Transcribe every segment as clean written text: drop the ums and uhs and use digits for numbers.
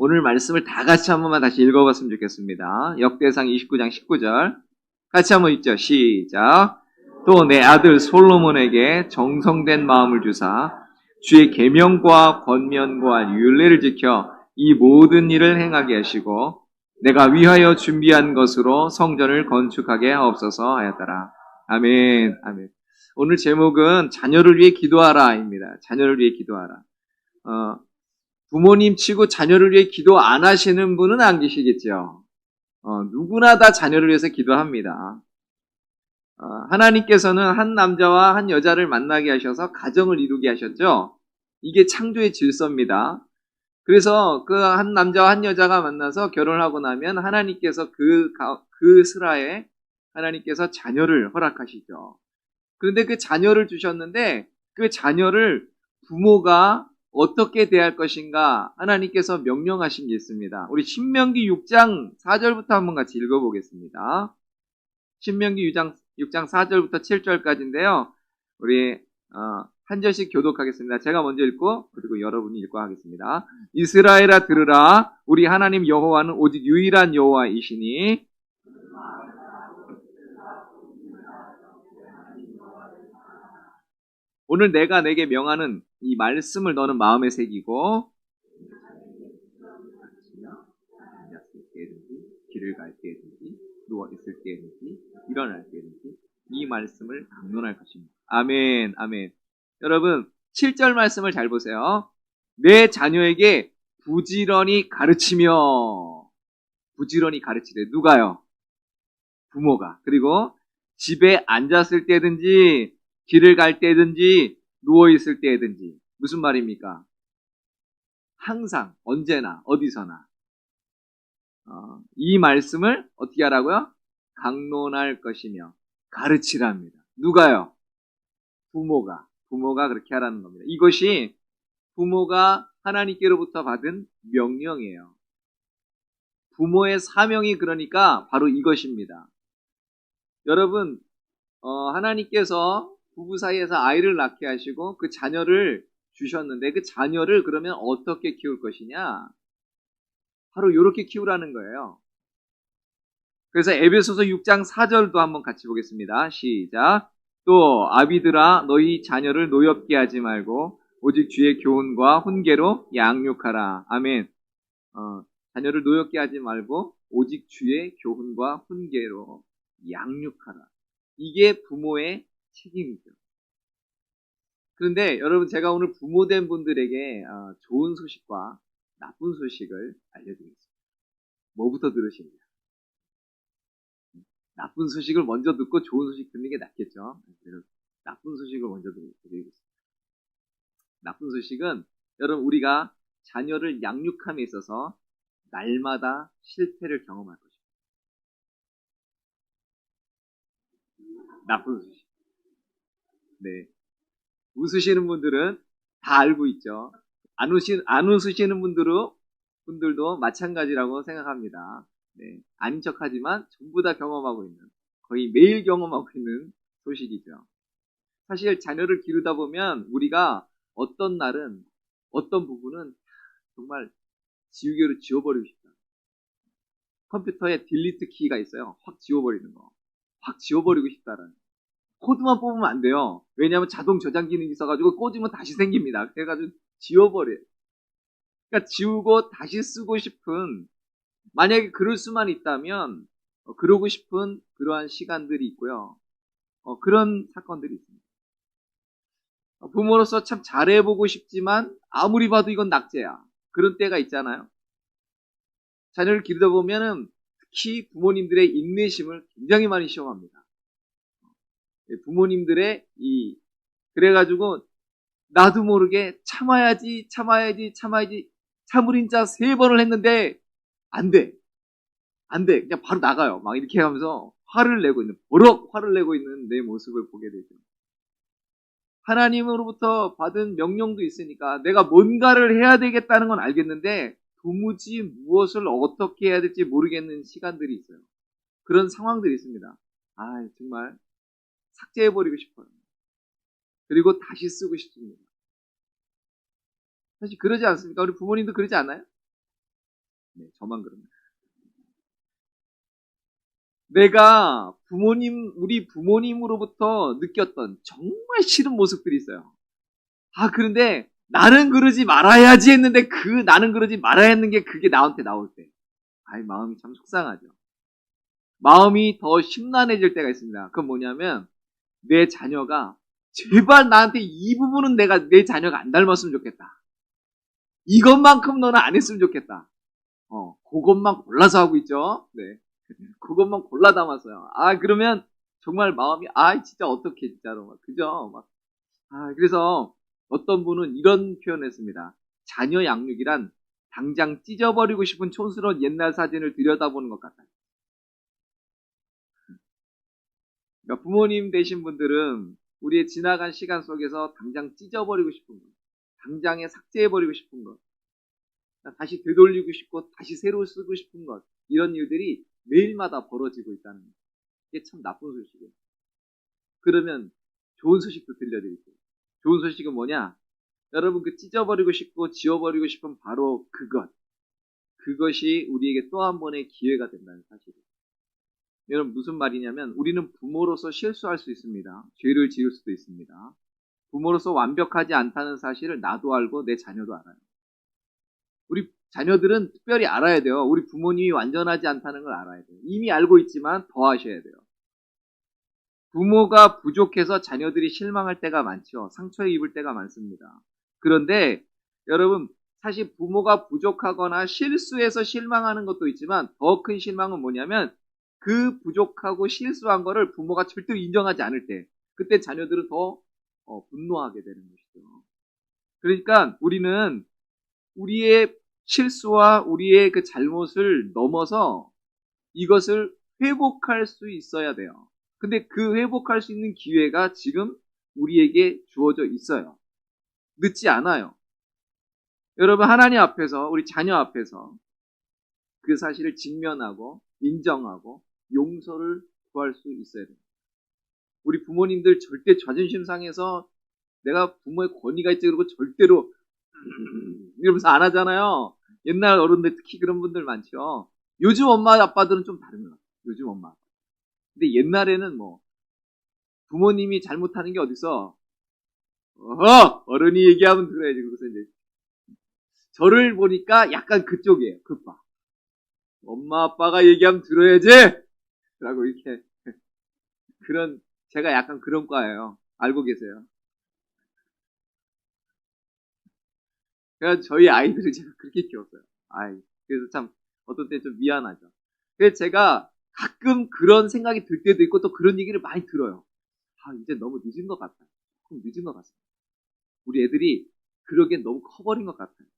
오늘 말씀을 다 같이 한 번만 다시 읽어봤으면 좋겠습니다. 역대상 29장 19절. 같이 한번 읽죠. 시작. 또 내 아들 솔로몬에게 정성된 마음을 주사 주의 계명과 권면과 율례를 지켜 이 모든 일을 행하게 하시고 내가 위하여 준비한 것으로 성전을 건축하게 하옵소서 하였더라. 아멘. 아멘. 오늘 제목은 자녀를 위해 기도하라입니다. 자녀를 위해 기도하라. 부모님 치고 자녀를 위해 기도 안 하시는 분은 안 계시겠죠. 누구나 다 자녀를 위해서 기도합니다. 하나님께서는 한 남자와 한 여자를 만나게 하셔서 가정을 이루게 하셨죠. 이게 창조의 질서입니다. 그래서 그 한 남자와 한 여자가 만나서 결혼하고 나면 하나님께서 그 슬하에 하나님께서 자녀를 허락하시죠. 그런데 그 자녀를 주셨는데 그 자녀를 부모가 어떻게 대할 것인가 하나님께서 명령하신 게 있습니다. 우리 신명기 6장 4절부터 한번 같이 읽어보겠습니다. 신명기 6장 4절부터 7절까지인데요. 우리 한 절씩 교독하겠습니다. 제가 먼저 읽고 그리고 여러분이 읽고 하겠습니다. 이스라엘아 들으라. 우리 하나님 여호와는 오직 유일한 여호와이시니 오늘 내가 내게 명하는 이 말씀을 너는 마음에 새기고 앉았을 때든지 길을 갈 때든지 누워있을 때든지 일어날 때든지 이 말씀을 강론할 것입니다. 아멘. 아멘. 여러분 7절 말씀을 잘 보세요. 내 자녀에게 부지런히 가르치며 부지런히 가르치래. 누가요? 부모가. 그리고 집에 앉았을 때든지 길을 갈 때든지 누워있을 때든지 무슨 말입니까? 항상 언제나 어디서나 이 말씀을 어떻게 하라고요? 강론할 것이며 가르치랍니다. 누가요? 부모가 그렇게 하라는 겁니다. 이것이 부모가 하나님께로부터 받은 명령이에요. 부모의 사명이 그러니까 바로 이것입니다. 여러분 하나님께서 부부 사이에서 아이를 낳게 하시고 그 자녀를 주셨는데 그 자녀를 그러면 어떻게 키울 것이냐? 바로 이렇게 키우라는 거예요. 그래서 에베소서 6장 4절도 한번 같이 보겠습니다. 시작. 또 아비들아 너희 자녀를 노엽게 하지 말고 오직 주의 교훈과 훈계로 양육하라. 아멘. 자녀를 노엽게 하지 말고 오직 주의 교훈과 훈계로 양육하라. 이게 부모의 책임이죠. 그런데 여러분 제가 오늘 부모된 분들에게 좋은 소식과 나쁜 소식을 알려드리겠습니다. 뭐부터 들으십니까? 나쁜 소식을 먼저 듣고 좋은 소식 듣는 게 낫겠죠. 그래서 나쁜 소식을 먼저 드리겠습니다. 나쁜 소식은 여러분 우리가 자녀를 양육함에 있어서 날마다 실패를 경험할 것입니다. 나쁜 소식. 네. 웃으시는 분들은 다 알고 있죠. 안 웃으시는 분들도 마찬가지라고 생각합니다. 네. 아닌 척하지만 전부 다 경험하고 있는, 거의 매일 경험하고 있는 소식이죠. 사실 자녀를 기르다 보면 우리가 어떤 날은 어떤 부분은 정말 지우개로 지워버리고 싶다. 컴퓨터에 딜리트 키가 있어요. 확 지워버리는 거. 확 지워버리고 싶다라는. 코드만 뽑으면 안 돼요. 왜냐하면 자동 저장 기능이 있어가지고 꽂으면 다시 생깁니다. 그래가지고 지워버려요. 그러니까 지우고 다시 쓰고 싶은, 만약에 그럴 수만 있다면 그러고 싶은 그러한 시간들이 있고요. 그런 사건들이 있습니다. 부모로서 참 잘해보고 싶지만 아무리 봐도 이건 낙제야. 그런 때가 있잖아요. 자녀를 기르다 보면은 특히 부모님들의 인내심을 굉장히 많이 시험합니다. 부모님들의 그래가지고 나도 모르게 참아야지 참으린 자 3번을 했는데 안 돼. 그냥 바로 나가요. 막 이렇게 하면서 버럭 화를 내고 있는 내 모습을 보게 되죠. 하나님으로부터 받은 명령도 있으니까 내가 뭔가를 해야 되겠다는 건 알겠는데 도무지 무엇을 어떻게 해야 될지 모르겠는 시간들이 있어요. 그런 상황들이 있습니다. 정말 삭제해버리고 싶어요. 그리고 다시 쓰고 싶습니다. 사실 그러지 않습니까? 우리 부모님도 그러지 않아요? 네, 저만 그럽니다. 내가 우리 부모님으로부터 느꼈던 정말 싫은 모습들이 있어요. 그런데 나는 그러지 말아야지 했는데 나는 그러지 말아야 했는 게 그게 나한테 나올 때. 마음이 참 속상하죠. 마음이 더 심란해질 때가 있습니다. 그건 뭐냐면 내 자녀가 제발 나한테 이 부분은 내 자녀가 안 닮았으면 좋겠다. 이것만큼 너는 안 했으면 좋겠다. 그것만 골라서 하고 있죠. 네. 그것만 골라 담았어요. 그러면 정말 마음이, 진짜 어떻게, 진짜로. 그죠? 그래서 어떤 분은 이런 표현을 했습니다. 자녀 양육이란 당장 찢어버리고 싶은 촌스러운 옛날 사진을 들여다보는 것 같다. 그러니까 부모님 되신 분들은 우리의 지나간 시간 속에서 당장 찢어버리고 싶은 것, 당장에 삭제해버리고 싶은 것, 다시 되돌리고 싶고 다시 새로 쓰고 싶은 것, 이런 일들이 매일마다 벌어지고 있다는 것. 이게 참 나쁜 소식이에요. 그러면 좋은 소식도 들려드릴게요. 좋은 소식은 뭐냐? 여러분 그 찢어버리고 싶고 지워버리고 싶은 바로 그것이 우리에게 또 한 번의 기회가 된다는 사실이에요. 여러분 무슨 말이냐면 우리는 부모로서 실수할 수 있습니다. 죄를 지을 수도 있습니다. 부모로서 완벽하지 않다는 사실을 나도 알고 내 자녀도 알아요. 우리 자녀들은 특별히 알아야 돼요. 우리 부모님이 완전하지 않다는 걸 알아야 돼요. 이미 알고 있지만 더 하셔야 돼요. 부모가 부족해서 자녀들이 실망할 때가 많죠. 상처에 입을 때가 많습니다. 그런데 여러분 사실 부모가 부족하거나 실수해서 실망하는 것도 있지만 더 큰 실망은 뭐냐면 그 부족하고 실수한 거를 부모가 절대로 인정하지 않을 때 그때 자녀들은 더 분노하게 되는 것이죠. 그러니까 우리는 우리의 실수와 우리의 그 잘못을 넘어서 이것을 회복할 수 있어야 돼요. 근데 그 회복할 수 있는 기회가 지금 우리에게 주어져 있어요. 늦지 않아요. 여러분 하나님 앞에서 우리 자녀 앞에서 그 사실을 직면하고 인정하고 용서를 구할 수 있어야 돼요. 우리 부모님들 절대 자존심 상해서 내가 부모의 권위가 있지 그러고 절대로 이러면서 안 하잖아요. 옛날 어른들 특히 그런 분들 많죠. 요즘 엄마 아빠들은 좀 다른 것 같아요. 요즘 엄마. 근데 옛날에는 부모님이 잘못하는 게 어딨어? 어른이 얘기하면 들어야지. 그래서 이제 저를 보니까 약간 그쪽이에요. 그빠. 엄마 아빠가 얘기하면 들어야지. 라고 이렇게 제가 약간 그런 과예요. 알고 계세요. 그래서 저희 아이들을 제가 그렇게 키웠어요. 그래서 참 어떤 때 좀 미안하죠. 그래서 제가 가끔 그런 생각이 들 때도 있고 또 그런 얘기를 많이 들어요. 이제 너무 늦은 것 같다. 조금 늦은 것 같습니다. 우리 애들이 그러기엔 너무 커버린 것 같아요.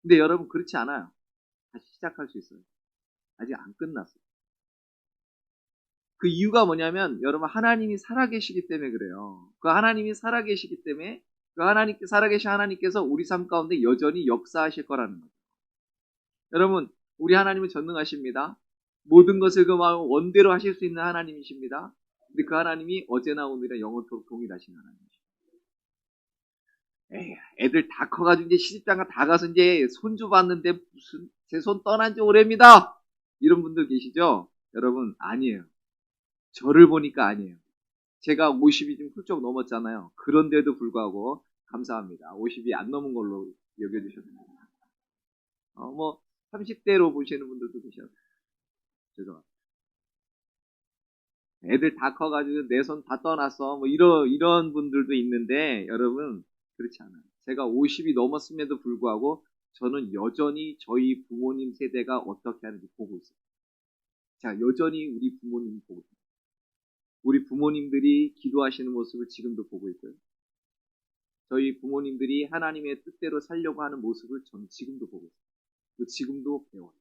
근데 여러분 그렇지 않아요. 다시 시작할 수 있어요. 아직 안 끝났어요. 그 이유가 뭐냐면 여러분 하나님이 살아계시기 때문에 그래요. 그 하나님이 살아계시기 때문에 살아계신 하나님께서 우리 삶 가운데 여전히 역사하실 거라는 거죠. 여러분 우리 하나님은 전능하십니다. 모든 것을 그 마음 원대로 하실 수 있는 하나님이십니다. 근데 그 하나님이 어제나 오늘이나 영원토록 동일하신 하나님이십니다. 애들 다 커가지고 이제 시집장가 다 가서 이제 손주 봤는데 무슨 제 손 떠난 지 오래입니다. 이런 분들 계시죠? 여러분 아니에요. 저를 보니까 아니에요. 제가 50이 좀 훌쩍 넘었잖아요. 그런데도 불구하고 감사합니다. 50이 안 넘은 걸로 여겨주셨습니다. 30대로 보시는 분들도 계셔요. 죄송합니다. 애들 다 커가지고 내 손 다 떠났어. 이런 분들도 있는데 여러분 그렇지 않아요. 제가 50이 넘었음에도 불구하고 저는 여전히 저희 부모님 세대가 어떻게 하는지 보고 있어요. 자, 여전히 우리 부모님 보고 있어요. 우리 부모님들이 기도하시는 모습을 지금도 보고 있고요. 저희 부모님들이 하나님의 뜻대로 살려고 하는 모습을 저는 지금도 보고 있어요. 지금도 배워요.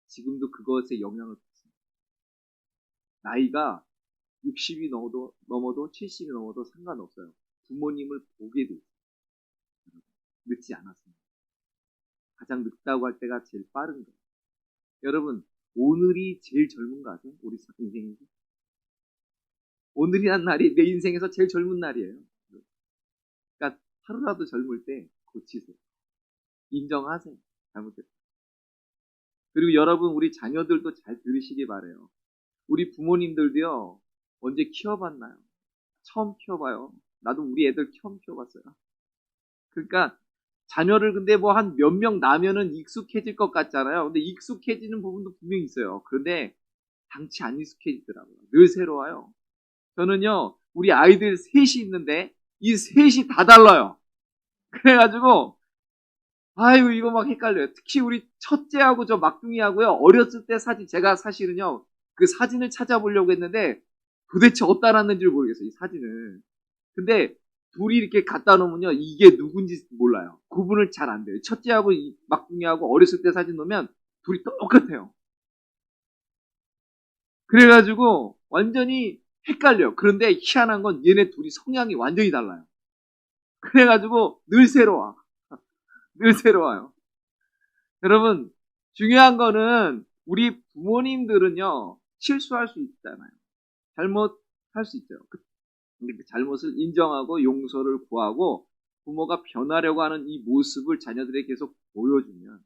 지금도 그것에 영향을 받습니다. 나이가 60이 넘어도 70이 넘어도 상관없어요. 부모님을 보게 돼 있어요. 늦지 않았습니다. 가장 늦다고 할 때가 제일 빠른 거예요. 여러분 오늘이 제일 젊은 거 아세요? 우리 인생에서 오늘이란 날이 내 인생에서 제일 젊은 날이에요. 그러니까 하루라도 젊을 때 고치세요. 인정하세요. 잘못했어요. 그리고 여러분, 우리 자녀들도 잘 들으시기 바래요. 우리 부모님들도요, 언제 키워봤나요? 처음 키워봐요. 나도 우리 애들 처음 키워봤어요. 그러니까 자녀를 근데 뭐 한 몇 명 나면은 익숙해질 것 같잖아요. 근데 익숙해지는 부분도 분명히 있어요. 그런데 당치 안 익숙해지더라고요. 늘 새로워요. 저는요, 우리 아이들 셋이 있는데 이 셋이 다 달라요. 그래가지고 아유, 이거 막 헷갈려요. 특히 우리 첫째하고 저 막둥이하고요, 어렸을 때 사진, 제가 사실은요, 그 사진을 찾아보려고 했는데 도대체 어디다 놨는지 모르겠어요, 이 사진을. 근데 둘이 이렇게 갖다 놓으면요, 이게 누군지 몰라요. 구분을 잘 안 돼요. 첫째하고 이 막둥이하고 어렸을 때 사진 놓으면 둘이 똑같아요. 그래가지고 완전히 헷갈려요. 그런데 희한한 건 얘네 둘이 성향이 완전히 달라요. 그래가지고 늘 새로워. 늘 새로워요. 여러분, 중요한 거는 우리 부모님들은요, 실수할 수 있잖아요. 잘못할 수 있죠. 근데 그 잘못을 인정하고 용서를 구하고 부모가 변하려고 하는 이 모습을 자녀들에게 계속 보여주면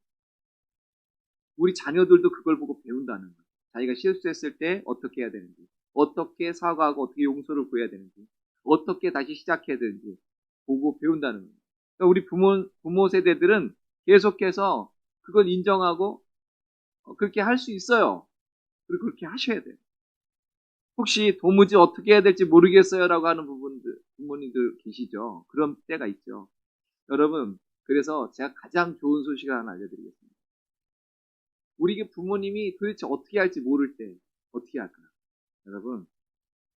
우리 자녀들도 그걸 보고 배운다는 거예요. 자기가 실수했을 때 어떻게 해야 되는지, 어떻게 사과하고 어떻게 용서를 구해야 되는지, 어떻게 다시 시작해야 되는지 보고 배운다는 거예요. 그러니까 우리 부모 세대들은 계속해서 그걸 인정하고 그렇게 할 수 있어요. 그리고 그렇게 하셔야 돼요. 혹시 도무지 어떻게 해야 될지 모르겠어요라고 하는 부모님들 계시죠? 그런 때가 있죠. 여러분, 그래서 제가 가장 좋은 소식을 하나 알려드리겠습니다. 우리 부모님이 도대체 어떻게 할지 모를 때 어떻게 할까요? 여러분,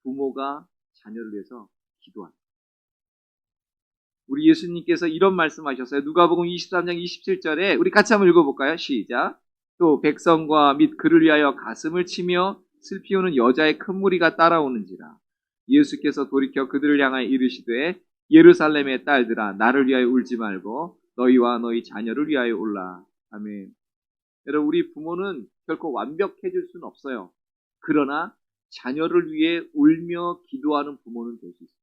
부모가 자녀를 위해서 기도합니다. 우리 예수님께서 이런 말씀하셨어요. 누가복음 23장 27절에 우리 같이 한번 읽어볼까요? 시작. 또 백성과 및 그를 위하여 가슴을 치며 슬피 우는 여자의 큰 무리가 따라오는지라. 예수께서 돌이켜 그들을 향하여 이르시되 예루살렘의 딸들아, 나를 위하여 울지 말고 너희와 너희 자녀를 위하여 울라. 아멘. 여러분, 우리 부모는 결코 완벽해질 수는 없어요. 그러나 자녀를 위해 울며 기도하는 부모는 될 수 있습니다.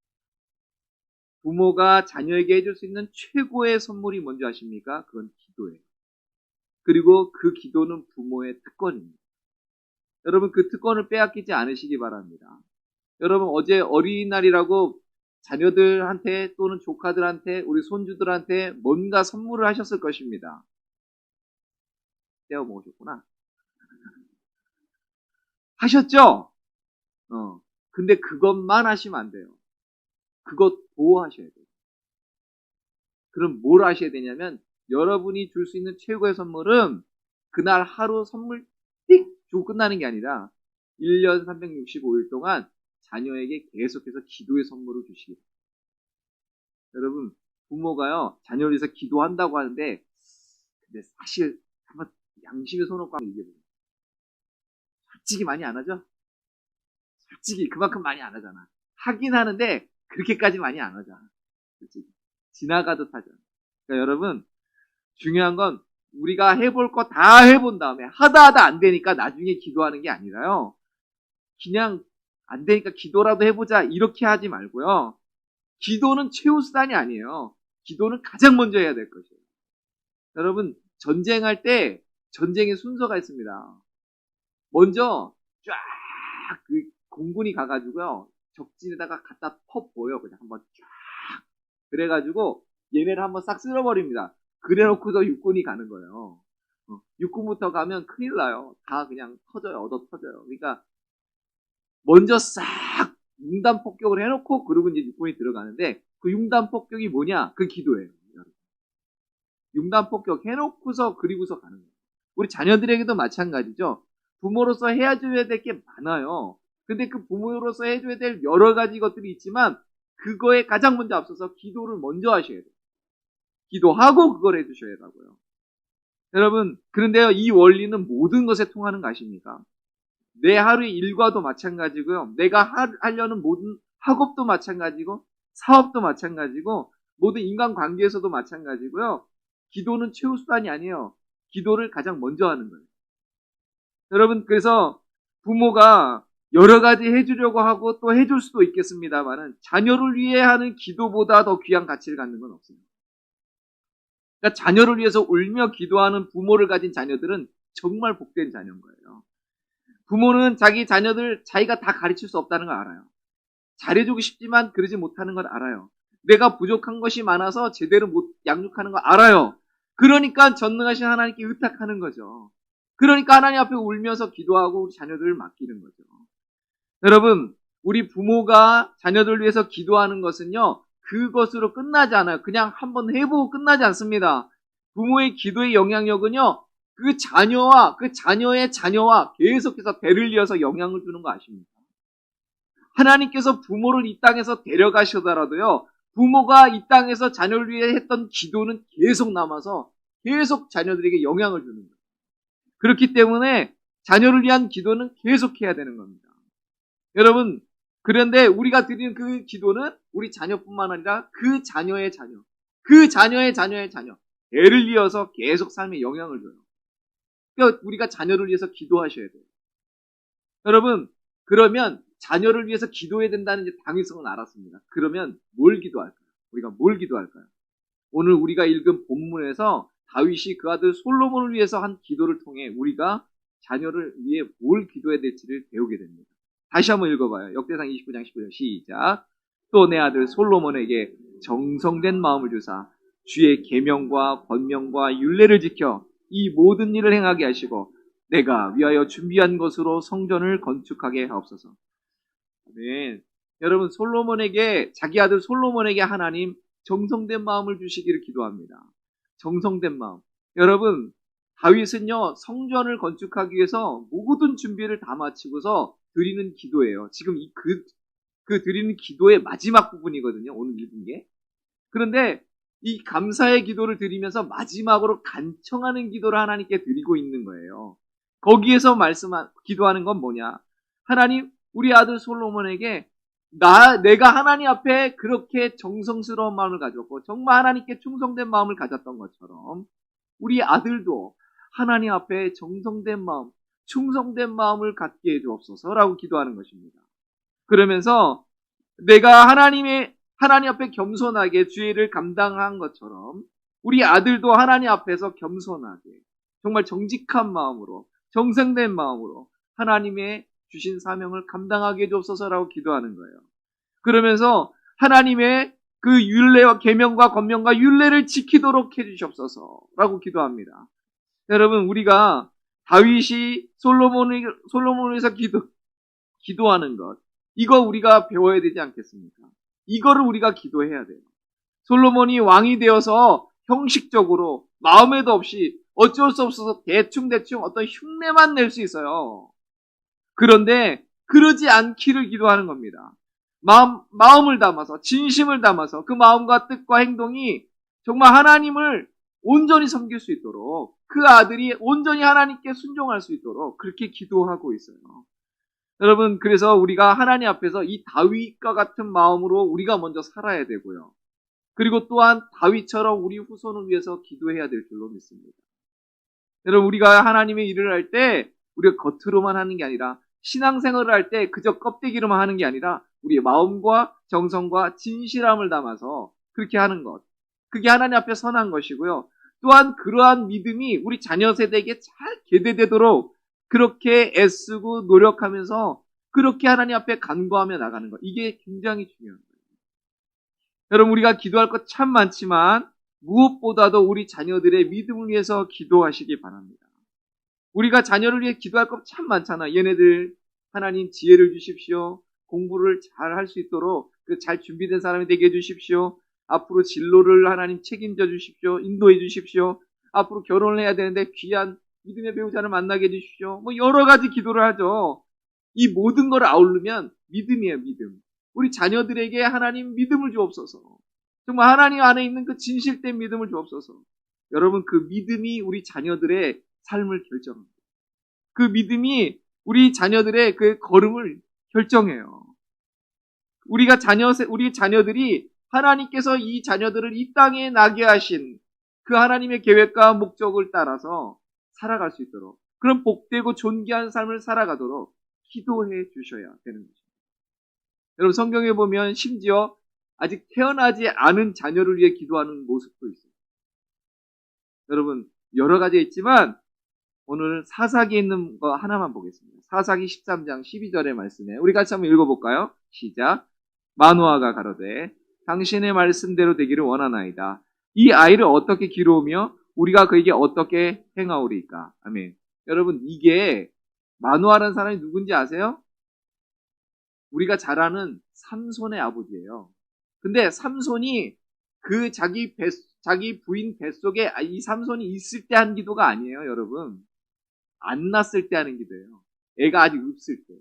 부모가 자녀에게 해줄 수 있는 최고의 선물이 뭔지 아십니까? 그건 기도예요. 그리고 그 기도는 부모의 특권입니다. 여러분, 그 특권을 빼앗기지 않으시기 바랍니다. 여러분, 어제 어린이날이라고 자녀들한테 또는 조카들한테 우리 손주들한테 뭔가 선물을 하셨을 것입니다. 떼어 먹으셨구나. 하셨죠? 근데 그것만 하시면 안 돼요. 그것 보호하셔야 돼요. 그럼 뭘 하셔야 되냐면 여러분이 줄 수 있는 최고의 선물은 그날 하루 선물 띡 주고 끝나는 게 아니라 1년 365일 동안 자녀에게 계속해서 기도의 선물을 주시기 바랍니다. 여러분, 부모가요, 자녀를 위해서 기도한다고 하는데 근데 사실 한번 양심의 손을 꽉 얘기해보세요. 솔직히 많이 안 하죠? 솔직히 그만큼 많이 안 하잖아. 하긴 하는데 그렇게까지 많이 안 하잖아. 솔직히. 지나가듯 하죠. 그러니까 여러분, 중요한 건 우리가 해볼 거 다 해본 다음에 하다 안 되니까 나중에 기도하는 게 아니라요. 그냥 안 되니까 기도라도 해보자 이렇게 하지 말고요. 기도는 최우수단이 아니에요. 기도는 가장 먼저 해야 될 것이에요. 여러분, 전쟁할 때 전쟁의 순서가 있습니다. 먼저 쫙 그 공군이 가가지고요. 적진에다가 갖다 퍼보여. 그냥 한번 쫙. 그래가지고 얘네를 한번 싹 쓸어버립니다. 그래놓고서 육군이 가는 거예요. 육군부터 가면 큰일 나요. 다 그냥 터져요. 얻어 터져요. 그러니까 먼저 싹 융단 폭격을 해놓고 그러고 이제 육군이 들어가는데 그 융단 폭격이 뭐냐? 그 기도예요. 융단 폭격 해놓고서 그리고서 가는 거예요. 우리 자녀들에게도 마찬가지죠. 부모로서 해줘야 될 게 많아요. 근데 그 부모로서 해줘야 될 여러 가지 것들이 있지만 그거에 가장 먼저 앞서서 기도를 먼저 하셔야 돼요. 기도하고 그걸 해주셔야 하고요. 여러분, 그런데요, 이 원리는 모든 것에 통하는 거 아십니까? 내 하루의 일과도 마찬가지고요. 내가 하려는 모든 학업도 마찬가지고 사업도 마찬가지고 모든 인간관계에서도 마찬가지고요. 기도는 최우수단이 아니에요. 기도를 가장 먼저 하는 거예요. 여러분, 그래서 부모가 여러 가지 해주려고 하고 또 해줄 수도 있겠습니다만은 자녀를 위해 하는 기도보다 더 귀한 가치를 갖는 건 없습니다. 그러니까 자녀를 위해서 울며 기도하는 부모를 가진 자녀들은 정말 복된 자녀인 거예요. 부모는 자기 자녀들 자기가 다 가르칠 수 없다는 걸 알아요. 잘해주고 싶지만 그러지 못하는 걸 알아요. 내가 부족한 것이 많아서 제대로 못 양육하는 걸 알아요. 그러니까 전능하신 하나님께 의탁하는 거죠. 그러니까 하나님 앞에 울면서 기도하고 우리 자녀들을 맡기는 거죠. 여러분, 우리 부모가 자녀들 위해서 기도하는 것은요, 그것으로 끝나지 않아요. 그냥 한번 해보고 끝나지 않습니다. 부모의 기도의 영향력은요, 그 자녀와 그 자녀의 자녀와 계속해서 대를 이어서 영향을 주는 거 아십니까? 하나님께서 부모를 이 땅에서 데려가시더라도요, 부모가 이 땅에서 자녀를 위해 했던 기도는 계속 남아서 계속 자녀들에게 영향을 주는 거예요. 그렇기 때문에 자녀를 위한 기도는 계속해야 되는 겁니다. 여러분, 그런데 우리가 드리는 그 기도는 우리 자녀뿐만 아니라 그 자녀의 자녀, 그 자녀의 자녀의 자녀, 애를 이어서 계속 삶에 영향을 줘요. 그러니까 우리가 자녀를 위해서 기도하셔야 돼요. 여러분, 그러면 자녀를 위해서 기도해야 된다는 당위성을 알았습니다. 그러면 뭘 기도할까요? 우리가 뭘 기도할까요? 오늘 우리가 읽은 본문에서 다윗이 그 아들 솔로몬을 위해서 한 기도를 통해 우리가 자녀를 위해 뭘 기도해야 될지를 배우게 됩니다. 다시 한번 읽어봐요. 역대상 29장 19절 시작. 또 내 아들 솔로몬에게 정성된 마음을 주사 주의 계명과 권명과 율례를 지켜 이 모든 일을 행하게 하시고 내가 위하여 준비한 것으로 성전을 건축하게 하옵소서. 아멘. 여러분, 솔로몬에게, 자기 아들 솔로몬에게 하나님 정성된 마음을 주시기를 기도합니다. 정성된 마음. 여러분, 다윗은요, 성전을 건축하기 위해서 모든 준비를 다 마치고서 드리는 기도예요. 지금 그 드리는 기도의 마지막 부분이거든요. 오늘 읽은 게. 그런데 이 감사의 기도를 드리면서 마지막으로 간청하는 기도를 하나님께 드리고 있는 거예요. 거기에서 기도하는 건 뭐냐? 하나님, 우리 아들 솔로몬에게 내가 하나님 앞에 그렇게 정성스러운 마음을 가졌고 정말 하나님께 충성된 마음을 가졌던 것처럼 우리 아들도 하나님 앞에 정성된 마음, 충성된 마음을 갖게 해주옵소서라고 기도하는 것입니다. 그러면서 내가 하나님 앞에 겸손하게 주의를 감당한 것처럼 우리 아들도 하나님 앞에서 겸손하게 정말 정직한 마음으로 정성된 마음으로 하나님의 주신 사명을 감당하게 해주옵소서라고 기도하는 거예요. 그러면서 하나님의 그 율례와 계명과 권명과 율례를 지키도록 해주시옵소서라고 기도합니다. 여러분, 우리가 다윗이 솔로몬을 위해서 기도하는 것, 이거 우리가 배워야 되지 않겠습니까? 이거를 우리가 기도해야 돼요. 솔로몬이 왕이 되어서 형식적으로 마음에도 없이 어쩔 수 없어서 대충 어떤 흉내만 낼 수 있어요. 그런데 그러지 않기를 기도하는 겁니다. 마음을 담아서, 진심을 담아서 그 마음과 뜻과 행동이 정말 하나님을 온전히 섬길 수 있도록, 그 아들이 온전히 하나님께 순종할 수 있도록 그렇게 기도하고 있어요. 여러분, 그래서 우리가 하나님 앞에서 이 다윗과 같은 마음으로 우리가 먼저 살아야 되고요. 그리고 또한 다윗처럼 우리 후손을 위해서 기도해야 될 줄로 믿습니다. 여러분, 우리가 하나님의 일을 할 때 우리가 겉으로만 하는 게 아니라 신앙생활을 할 때 그저 껍데기로만 하는 게 아니라 우리의 마음과 정성과 진실함을 담아서 그렇게 하는 것. 그게 하나님 앞에 선한 것이고요. 또한 그러한 믿음이 우리 자녀 세대에게 잘 계대되도록 그렇게 애쓰고 노력하면서 그렇게 하나님 앞에 간구하며 나가는 것. 이게 굉장히 중요한 거예요. 여러분, 우리가 기도할 것 참 많지만 무엇보다도 우리 자녀들의 믿음을 위해서 기도하시기 바랍니다. 우리가 자녀를 위해 기도할 것 참 많잖아. 얘네들 하나님 지혜를 주십시오. 공부를 잘 할 수 있도록 잘 준비된 사람이 되게 해주십시오. 앞으로 진로를 하나님 책임져 주십시오. 인도해 주십시오. 앞으로 결혼을 해야 되는데 귀한 믿음의 배우자를 만나게 해주십시오. 뭐 여러 가지 기도를 하죠. 이 모든 걸 아우르면 믿음이에요, 믿음. 우리 자녀들에게 하나님 믿음을 주옵소서. 정말 하나님 안에 있는 그 진실된 믿음을 주옵소서. 여러분, 그 믿음이 우리 자녀들의 삶을 결정합니다. 그 믿음이 우리 자녀들의 그 걸음을 결정해요. 우리 자녀들이 하나님께서 이 자녀들을 이 땅에 나게 하신 그 하나님의 계획과 목적을 따라서 살아갈 수 있도록, 그런 복되고 존귀한 삶을 살아가도록 기도해 주셔야 되는 것입니다. 여러분, 성경에 보면 심지어 아직 태어나지 않은 자녀를 위해 기도하는 모습도 있어요. 여러분, 여러 가지 있지만 오늘 사사기에 있는 거 하나만 보겠습니다. 사사기 13장 12절의 말씀에 우리 같이 한번 읽어볼까요? 시작. 마노아가 가로되 당신의 말씀대로 되기를 원하나이다. 이 아이를 어떻게 기르우며 우리가 그에게 어떻게 행하오리까? 아멘. 여러분, 이게 마노아라는 사람이 누군지 아세요? 우리가 잘 아는 삼손의 아버지예요. 근데 삼손이 그 자기 부인 뱃속에 이 삼손이 있을 때 한 기도가 아니에요, 여러분. 안 났을 때 하는 기도예요. 애가 아직 없을 때.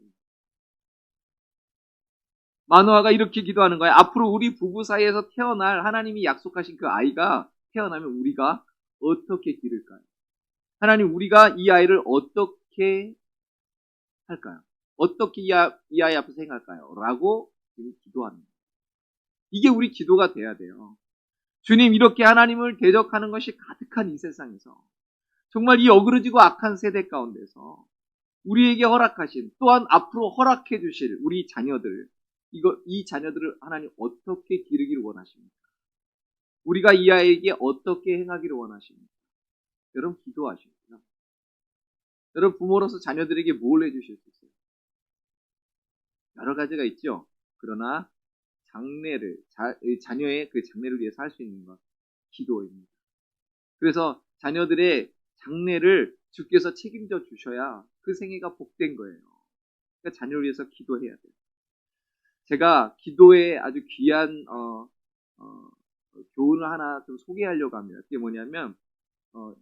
마노아가 이렇게 기도하는 거예요. 앞으로 우리 부부 사이에서 태어날 하나님이 약속하신 그 아이가 태어나면 우리가 어떻게 기를까요? 하나님, 우리가 이 아이를 어떻게 할까요? 어떻게 이 아이 앞에서 행할까요? 라고 지금 기도하는 거예요. 이게 우리 기도가 돼야 돼요. 주님, 이렇게 하나님을 대적하는 것이 가득한 이 세상에서 정말 이 어그러지고 악한 세대 가운데서 우리에게 허락하신, 또한 앞으로 허락해 주실 우리 자녀들, 이 자녀들을 하나님 어떻게 기르기를 원하십니까? 우리가 이 아이에게 어떻게 행하기를 원하십니까? 여러분, 기도하십시오. 여러분, 부모로서 자녀들에게 뭘 해주실 수 있어요? 여러 가지가 있죠. 그러나 자녀의 그 장래를 위해서 할 수 있는 것, 기도입니다. 그래서 자녀들의 장래를 주께서 책임져 주셔야 그 생애가 복된 거예요. 그러니까 자녀를 위해서 기도해야 돼요. 제가 기도에 아주 귀한 교훈을 하나 좀 소개하려고 합니다. 그게 뭐냐면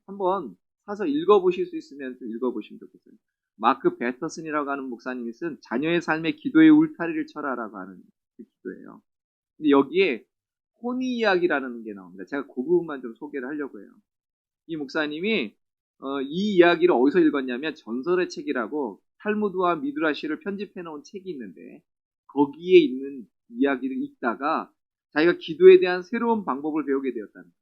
한번 사서 읽어보실 수 있으면 좀 읽어보시면 좋겠어요. 마크 배터슨이라고 하는 목사님이 쓴 자녀의 삶의 기도의 울타리를 쳐라라고 하는 그 기도예요. 근데 여기에 혼이 이야기라는 게 나옵니다. 제가 그 부분만 좀 소개를 하려고 해요. 이 목사님이 이 이야기를 어디서 읽었냐면 전설의 책이라고 탈무드와 미드라시를 편집해 놓은 책이 있는데 거기에 있는 이야기를 읽다가 자기가 기도에 대한 새로운 방법을 배우게 되었다는 거예요.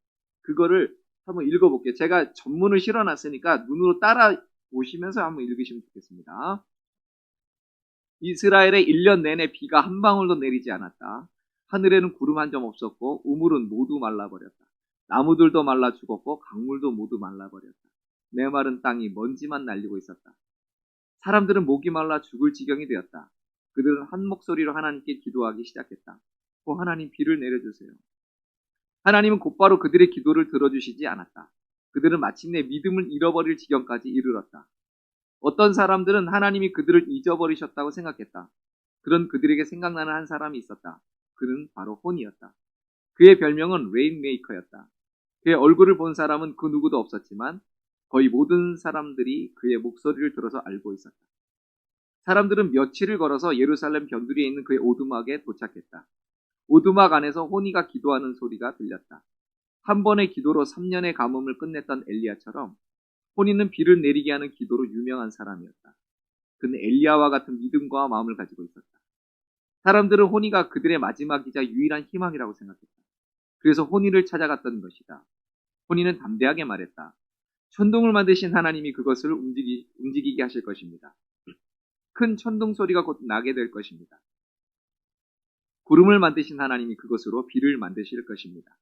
그거를 한번 읽어볼게요. 제가 전문을 실어놨으니까 눈으로 따라 보시면서 한번 읽으시면 좋겠습니다. 이스라엘에 1년 내내 비가 한 방울도 내리지 않았다. 하늘에는 구름 한 점 없었고 우물은 모두 말라버렸다. 나무들도 말라 죽었고 강물도 모두 말라버렸다. 메마른 땅이 먼지만 날리고 있었다. 사람들은 목이 말라 죽을 지경이 되었다. 그들은 한 목소리로 하나님께 기도하기 시작했다. 하나님, 비를 내려주세요. 하나님은 곧바로 그들의 기도를 들어주시지 않았다. 그들은 마침내 믿음을 잃어버릴 지경까지 이르렀다. 어떤 사람들은 하나님이 그들을 잊어버리셨다고 생각했다. 그런 그들에게 생각나는 한 사람이 있었다. 그는 바로 혼이었다. 그의 별명은 레인메이커였다. 그의 얼굴을 본 사람은 그 누구도 없었지만 거의 모든 사람들이 그의 목소리를 들어서 알고 있었다. 사람들은 며칠을 걸어서 예루살렘 변두리에 있는 그의 오두막에 도착했다. 오두막 안에서 호니가 기도하는 소리가 들렸다. 한 번의 기도로 3년의 가뭄을 끝냈던 엘리야처럼 호니는 비를 내리게 하는 기도로 유명한 사람이었다. 그는 엘리야와 같은 믿음과 마음을 가지고 있었다. 사람들은 호니가 그들의 마지막이자 유일한 희망이라고 생각했다. 그래서 호니를 찾아갔던 것이다. 호니는 담대하게 말했다. 천둥을 만드신 하나님이 그것을 움직이게 하실 것입니다. 큰 천둥 소리가 곧 나게 될 것입니다. 구름을 만드신 하나님이 그것으로 비를 만드실 것입니다.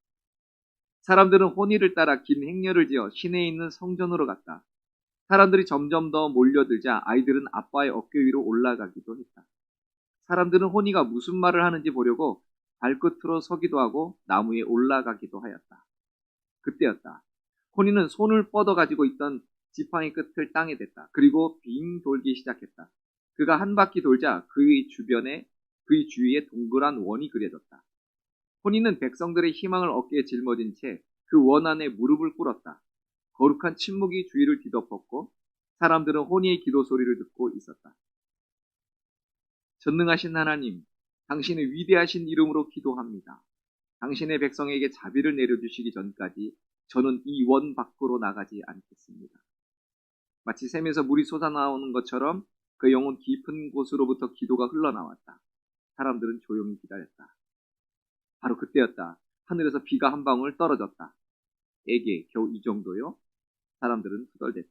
사람들은 호니를 따라 긴 행렬을 지어 시내에 있는 성전으로 갔다. 사람들이 점점 더 몰려들자 아이들은 아빠의 어깨 위로 올라가기도 했다. 사람들은 호니가 무슨 말을 하는지 보려고 발끝으로 서기도 하고 나무에 올라가기도 하였다. 그때였다. 호니는 손을 뻗어가지고 있던 지팡이 끝을 땅에 댔다. 그리고 빙 돌기 시작했다. 그가 한 바퀴 돌자 그의 주위에 동그란 원이 그려졌다. 호니는 백성들의 희망을 어깨에 짊어진 채 그 원 안에 무릎을 꿇었다. 거룩한 침묵이 주위를 뒤덮었고 사람들은 호니의 기도 소리를 듣고 있었다. 전능하신 하나님, 당신의 위대하신 이름으로 기도합니다. 당신의 백성에게 자비를 내려주시기 전까지 저는 이 원 밖으로 나가지 않겠습니다. 마치 샘에서 물이 솟아나오는 것처럼 그 영혼 깊은 곳으로부터 기도가 흘러나왔다. 사람들은 조용히 기다렸다. 바로 그때였다. 하늘에서 비가 한 방울 떨어졌다. 에게 겨우 이 정도요? 사람들은 투덜댔다.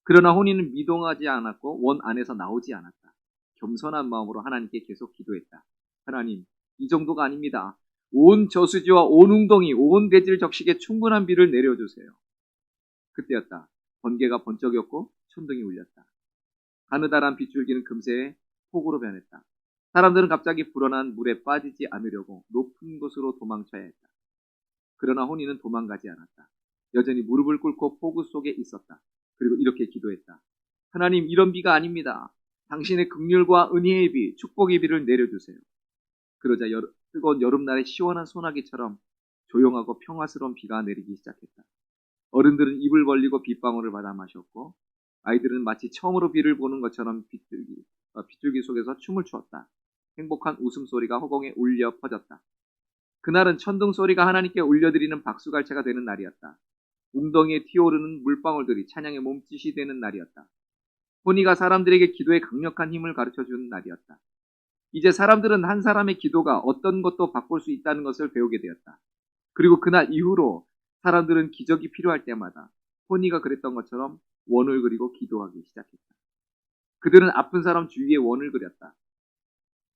그러나 호니는 미동하지 않았고 원 안에서 나오지 않았다. 겸손한 마음으로 하나님께 계속 기도했다. 하나님, 이 정도가 아닙니다. 온 저수지와 온 웅덩이, 온 대지를 적시기에 충분한 비를 내려주세요. 그때였다. 번개가 번쩍였고 천둥이 울렸다. 가느다란 빗줄기는 금세 폭우로 변했다. 사람들은 갑자기 불어난 물에 빠지지 않으려고 높은 곳으로 도망쳐야 했다. 그러나 호니는 도망가지 않았다. 여전히 무릎을 꿇고 폭우 속에 있었다. 그리고 이렇게 기도했다. 하나님, 이런 비가 아닙니다. 당신의 긍휼과 은혜의 비, 축복의 비를 내려주세요. 그러자 뜨거운 여름날의 시원한 소나기처럼 조용하고 평화스러운 비가 내리기 시작했다. 어른들은 입을 벌리고 빗방울을 받아 마셨고 아이들은 마치 처음으로 비를 보는 것처럼 빗줄기 속에서 춤을 추었다. 행복한 웃음소리가 허공에 울려 퍼졌다. 그날은 천둥 소리가 하나님께 올려드리는 박수갈채가 되는 날이었다. 웅덩이에 튀어오르는 물방울들이 찬양의 몸짓이 되는 날이었다. 호니가 사람들에게 기도의 강력한 힘을 가르쳐주는 날이었다. 이제 사람들은 한 사람의 기도가 어떤 것도 바꿀 수 있다는 것을 배우게 되었다. 그리고 그날 이후로 사람들은 기적이 필요할 때마다 호니가 그랬던 것처럼 원을 그리고 기도하기 시작했다. 그들은 아픈 사람 주위에 원을 그렸다.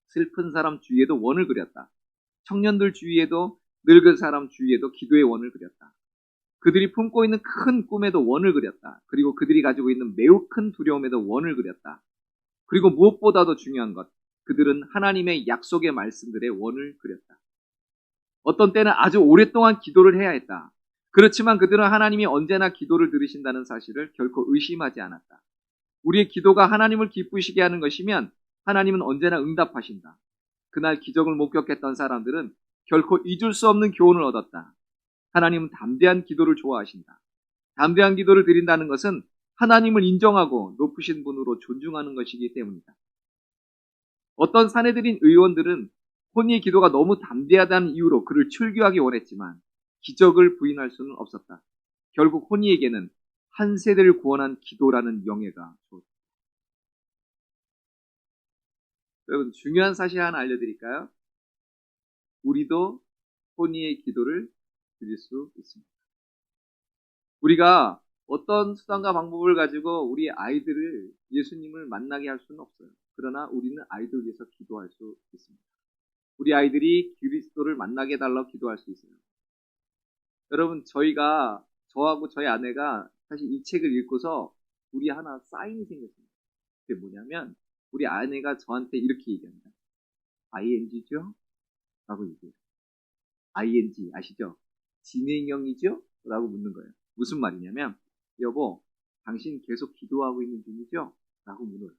슬픈 사람 주위에도 원을 그렸다. 청년들 주위에도 늙은 사람 주위에도 기도의 원을 그렸다. 그들이 품고 있는 큰 꿈에도 원을 그렸다. 그리고 그들이 가지고 있는 매우 큰 두려움에도 원을 그렸다. 그리고 무엇보다도 중요한 것, 그들은 하나님의 약속의 말씀들에 원을 그렸다. 어떤 때는 아주 오랫동안 기도를 해야 했다. 그렇지만 그들은 하나님이 언제나 기도를 들으신다는 사실을 결코 의심하지 않았다. 우리의 기도가 하나님을 기쁘시게 하는 것이면 하나님은 언제나 응답하신다. 그날 기적을 목격했던 사람들은 결코 잊을 수 없는 교훈을 얻었다. 하나님은 담대한 기도를 좋아하신다. 담대한 기도를 드린다는 것은 하나님을 인정하고 높으신 분으로 존중하는 것이기 때문이다. 어떤 사내들인 의원들은 호니의 기도가 너무 담대하다는 이유로 그를 출교하기 원했지만 기적을 부인할 수는 없었다. 결국 호니에게는 한 세대를 구원한 기도라는 영예가 주어졌다. 여러분, 중요한 사실 하나 알려드릴까요? 우리도 호니의 기도를 드릴 수 있습니다. 우리가 어떤 수단과 방법을 가지고 우리 아이들을 예수님을 만나게 할 수는 없어요. 그러나 우리는 아이들을 위해서 기도할 수 있습니다. 우리 아이들이 그리스도를 만나게 해달라고 기도할 수 있어요. 여러분, 저하고 저희 아내가 사실 이 책을 읽고서 우리 하나 사인이 생겼습니다. 그게 뭐냐면 우리 아내가 저한테 이렇게 얘기합니다. ING죠? 라고 얘기해요. ING 아시죠? 진행형이죠? 라고 묻는 거예요. 무슨 말이냐면 여보, 당신 계속 기도하고 있는 중이죠? 라고 물어요.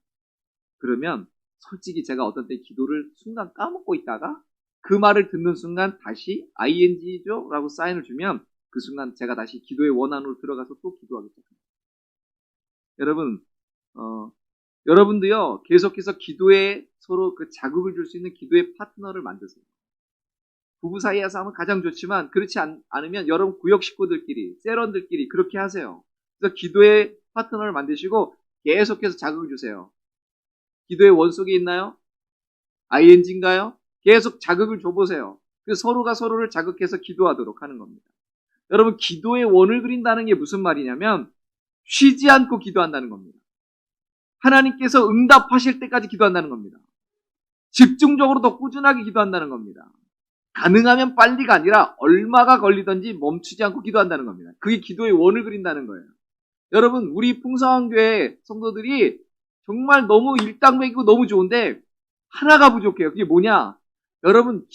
그러면 솔직히 제가 어떤 때 기도를 순간 까먹고 있다가 그 말을 듣는 순간 다시 ING죠? 라고 사인을 주면 그 순간 제가 다시 기도의 원 안으로 들어가서 또 기도하기 시작합니다. 여러분, 여러분도요, 계속해서 기도에 서로 그 자극을 줄 수 있는 기도의 파트너를 만드세요. 부부 사이에서 하면 가장 좋지만 그렇지 않으면 여러분 구역 식구들끼리, 세런들끼리 그렇게 하세요. 그래서 기도의 파트너를 만드시고 계속해서 자극을 주세요. 기도의 원 속에 있나요? ING인가요? 계속 자극을 줘보세요. 그래서 서로가 서로를 자극해서 기도하도록 하는 겁니다. 여러분, 기도의 원을 그린다는 게 무슨 말이냐면 쉬지 않고 기도한다는 겁니다. 하나님께서 응답하실 때까지 기도한다는 겁니다. 집중적으로 더 꾸준하게 기도한다는 겁니다. 가능하면 빨리가 아니라 얼마가 걸리든지 멈추지 않고 기도한다는 겁니다. 그게 기도의 원을 그린다는 거예요. 여러분, 우리 풍성한교회 성도들이 정말 너무 일당백이고 너무 좋은데 하나가 부족해요. 그게 뭐냐? 여러분,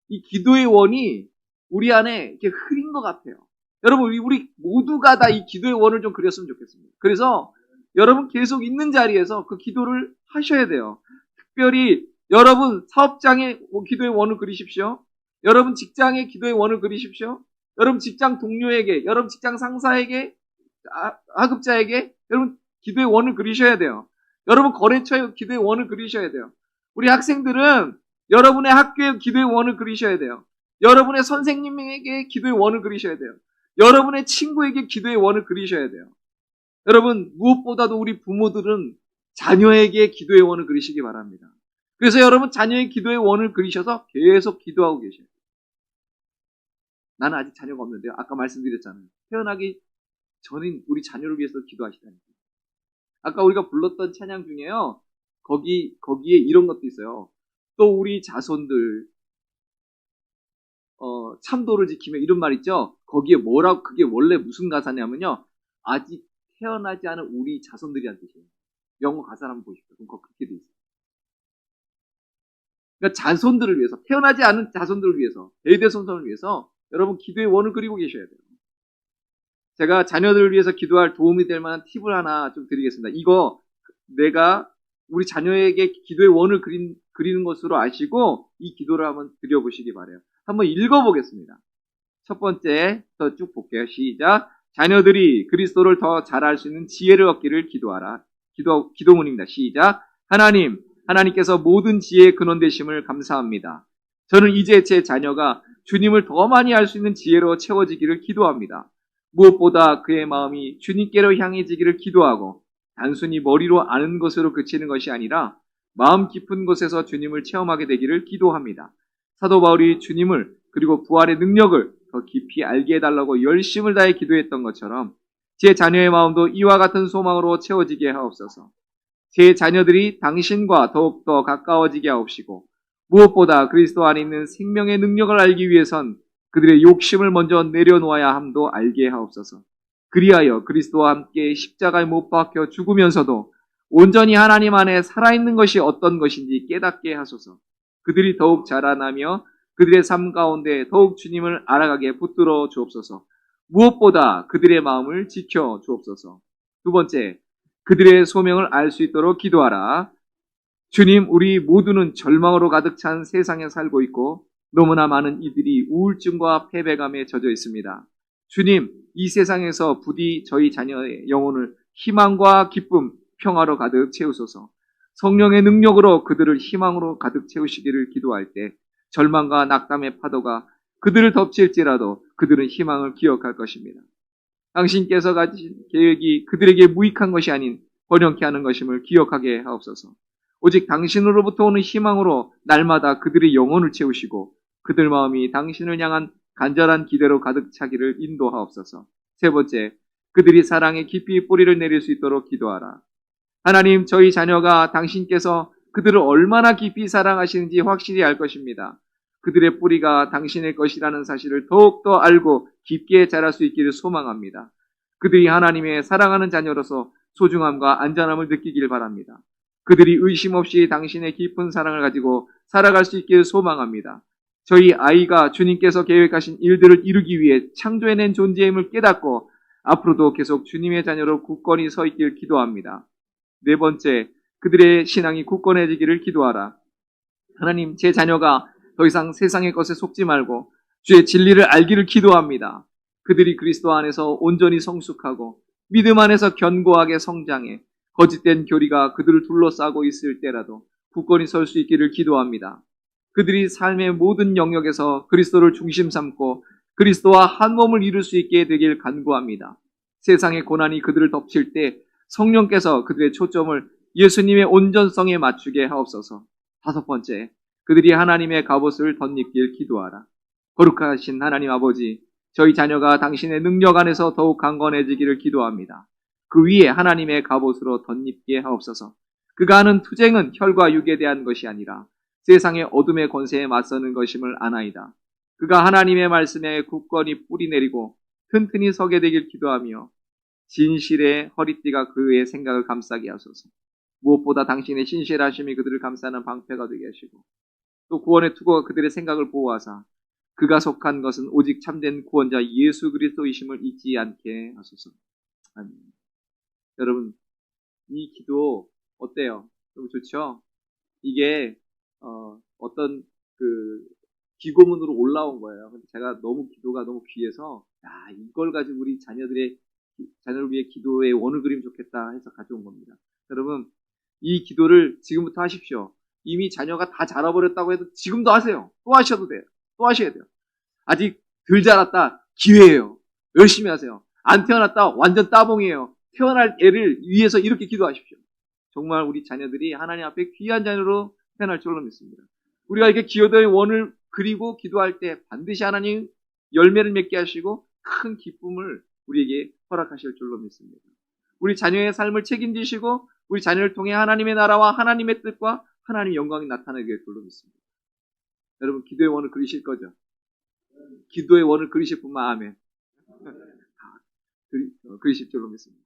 이 기도의 원이 우리 안에 이렇게 흐린 것 같아요. 여러분, 우리 모두가 다 이 기도의 원을 좀 그렸으면 좋겠습니다. 그래서 여러분 계속 있는 자리에서 그 기도를 하셔야 돼요. 특별히 여러분 사업장에 기도의 원을 그리십시오. 여러분 직장에 기도의 원을 그리십시오. 여러분 직장 동료에게, 여러분 직장 상사에게, 하급자에게 여러분 기도의 원을 그리셔야 돼요. 여러분 거래처에 기도의 원을 그리셔야 돼요. 우리 학생들은 여러분의 학교에 기도의 원을 그리셔야 돼요. 여러분의 선생님에게 기도의 원을 그리셔야 돼요. 여러분의 친구에게 기도의 원을 그리셔야 돼요. 여러분, 무엇보다도 우리 부모들은 자녀에게 기도의 원을 그리시기 바랍니다. 그래서 여러분 자녀의 기도의 원을 그리셔서 계속 기도하고 계셔요. 나는 아직 자녀가 없는데요. 아까 말씀드렸잖아요. 태어나기 전인 우리 자녀를 위해서 기도하시다니까요. 아까 우리가 불렀던 찬양 중에요. 거기에 이런 것도 있어요. 또 우리 자손들 참도를 지키며 이런 말 있죠. 거기에 그게 원래 무슨 가사냐면요. 아직 태어나지 않은 우리 자손들이란 뜻이에요. 영어 가사를 한번 보십시오. 그럼 그렇게 돼 있어요. 그러니까 자손들을 위해서, 태어나지 않은 자손들을 위해서, 대대손손을 위해서 여러분 기도의 원을 그리고 계셔야 돼요. 제가 자녀들을 위해서 기도할 도움이 될 만한 팁을 하나 좀 드리겠습니다. 이거 내가 우리 자녀에게 기도의 원을 그리는 것으로 아시고 이 기도를 한번 드려보시기 바라요. 한번 읽어보겠습니다. 첫 번째부터 쭉 볼게요. 시작. 자녀들이 그리스도를 더 잘 알 수 있는 지혜를 얻기를 기도하라. 기도문입니다. 시작. 하나님께서 모든 지혜의 근원 되심을 감사합니다. 저는 이제 제 자녀가 주님을 더 많이 알 수 있는 지혜로 채워지기를 기도합니다. 무엇보다 그의 마음이 주님께로 향해지기를 기도하고 단순히 머리로 아는 것으로 그치는 것이 아니라 마음 깊은 곳에서 주님을 체험하게 되기를 기도합니다. 사도 바울이 주님을 그리고 부활의 능력을 더 깊이 알게 해달라고 열심을 다해 기도했던 것처럼 제 자녀의 마음도 이와 같은 소망으로 채워지게 하옵소서. 제 자녀들이 당신과 더욱더 가까워지게 하옵시고 무엇보다 그리스도 안에 있는 생명의 능력을 알기 위해선 그들의 욕심을 먼저 내려놓아야 함도 알게 하옵소서. 그리하여 그리스도와 함께 십자가에 못 박혀 죽으면서도 온전히 하나님 안에 살아있는 것이 어떤 것인지 깨닫게 하소서. 그들이 더욱 자라나며 그들의 삶 가운데 더욱 주님을 알아가게 붙들어 주옵소서. 무엇보다 그들의 마음을 지켜 주옵소서. 두 번째, 그들의 소명을 알 수 있도록 기도하라. 주님, 우리 모두는 절망으로 가득 찬 세상에 살고 있고 너무나 많은 이들이 우울증과 패배감에 젖어 있습니다. 주님, 이 세상에서 부디 저희 자녀의 영혼을 희망과 기쁨, 평화로 가득 채우소서. 성령의 능력으로 그들을 희망으로 가득 채우시기를 기도할 때 절망과 낙담의 파도가 그들을 덮칠지라도 그들은 희망을 기억할 것입니다. 당신께서 가진 계획이 그들에게 무익한 것이 아닌 번영케 하는 것임을 기억하게 하옵소서. 오직 당신으로부터 오는 희망으로 날마다 그들의 영혼을 채우시고 그들 마음이 당신을 향한 간절한 기대로 가득 차기를 인도하옵소서. 세 번째, 그들이 사랑에 깊이 뿌리를 내릴 수 있도록 기도하라. 하나님, 저희 자녀가 당신께서 그들을 얼마나 깊이 사랑하시는지 확실히 알 것입니다. 그들의 뿌리가 당신의 것이라는 사실을 더욱더 알고 깊게 자랄 수 있기를 소망합니다. 그들이 하나님의 사랑하는 자녀로서 소중함과 안전함을 느끼길 바랍니다. 그들이 의심 없이 당신의 깊은 사랑을 가지고 살아갈 수 있기를 소망합니다. 저희 아이가 주님께서 계획하신 일들을 이루기 위해 창조해낸 존재임을 깨닫고 앞으로도 계속 주님의 자녀로 굳건히 서 있길 기도합니다. 네 번째, 그들의 신앙이 굳건해지기를 기도하라. 하나님, 제 자녀가 더 이상 세상의 것에 속지 말고 주의 진리를 알기를 기도합니다. 그들이 그리스도 안에서 온전히 성숙하고 믿음 안에서 견고하게 성장해 거짓된 교리가 그들을 둘러싸고 있을 때라도 굳건히 설 수 있기를 기도합니다. 그들이 삶의 모든 영역에서 그리스도를 중심 삼고 그리스도와 한 몸을 이룰 수 있게 되길 간구합니다. 세상의 고난이 그들을 덮칠 때 성령께서 그들의 초점을 예수님의 온전성에 맞추게 하옵소서. 다섯 번째, 그들이 하나님의 갑옷을 덧입길 기도하라. 거룩하신 하나님 아버지, 저희 자녀가 당신의 능력 안에서 더욱 강건해지기를 기도합니다. 그 위에 하나님의 갑옷으로 덧입게 하옵소서. 그가 하는 투쟁은 혈과 육에 대한 것이 아니라 세상의 어둠의 권세에 맞서는 것임을 아나이다. 그가 하나님의 말씀에 굳건히 뿌리 내리고 튼튼히 서게 되길 기도하며 진실의 허리띠가 그의 생각을 감싸게 하소서. 무엇보다 당신의 신실하심이 그들을 감싸는 방패가 되게 하시고 또 구원의 투구가 그들의 생각을 보호하사 그가 속한 것은 오직 참된 구원자 예수 그리스도이심을 잊지 않게 하소서. 아멘. 여러분, 이 기도 어때요? 너무 좋죠? 이게 어떤 그 기고문으로 올라온 거예요. 근데 제가 기도가 너무 귀해서 이걸 가지고 우리 자녀를 위해 기도의 원을 그리면 좋겠다 해서 가져온 겁니다. 여러분, 이 기도를 지금부터 하십시오. 이미 자녀가 다 자라버렸다고 해도 지금도 하세요. 또 하셔도 돼요. 또 하셔야 돼요. 아직 덜 자랐다, 기회예요. 열심히 하세요. 안 태어났다, 완전 따봉이에요. 태어날 애를 위해서 이렇게 기도하십시오. 정말 우리 자녀들이 하나님 앞에 귀한 자녀로 태어날 줄로 믿습니다. 우리가 이렇게 기도의 원을 그리고 기도할 때 반드시 하나님 열매를 맺게 하시고 큰 기쁨을 우리에게 허락하실 줄로 믿습니다. 우리 자녀의 삶을 책임지시고 우리 자녀를 통해 하나님의 나라와 하나님의 뜻과 하나님의 영광이 나타나게 될 줄로 믿습니다. 여러분, 기도의 원을 그리실 거죠? 기도의 원을 그리실 뿐만 아멘. 그리실 줄로 믿습니다.